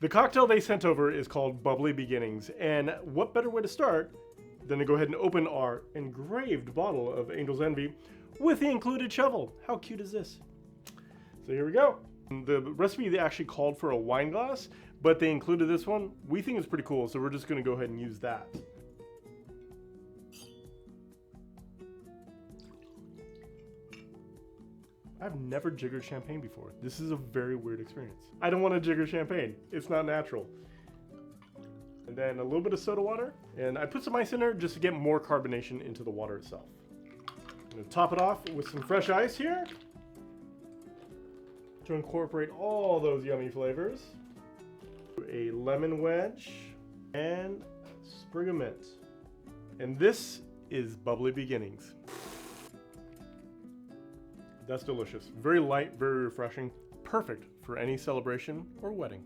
The cocktail they sent over is called Bubbly Beginnings, and what better way to start than to go ahead and open our engraved bottle of Angel's Envy with the included shovel. How cute is this? So here we go. The recipe they actually called for a wine glass, but they included this one. We think it's pretty cool, so we're just gonna go ahead and use that. I've never jiggered champagne before. This is a very weird experience. I don't want to jigger champagne. It's not natural. And then a little bit of soda water, and I put some ice in there just to get more carbonation into the water itself. I'm gonna top it off with some fresh ice here to incorporate all those yummy flavors. A lemon wedge and a sprig of mint. And this is Bubbly Beginnings. That's delicious. Very light, very refreshing. Perfect for any celebration or wedding.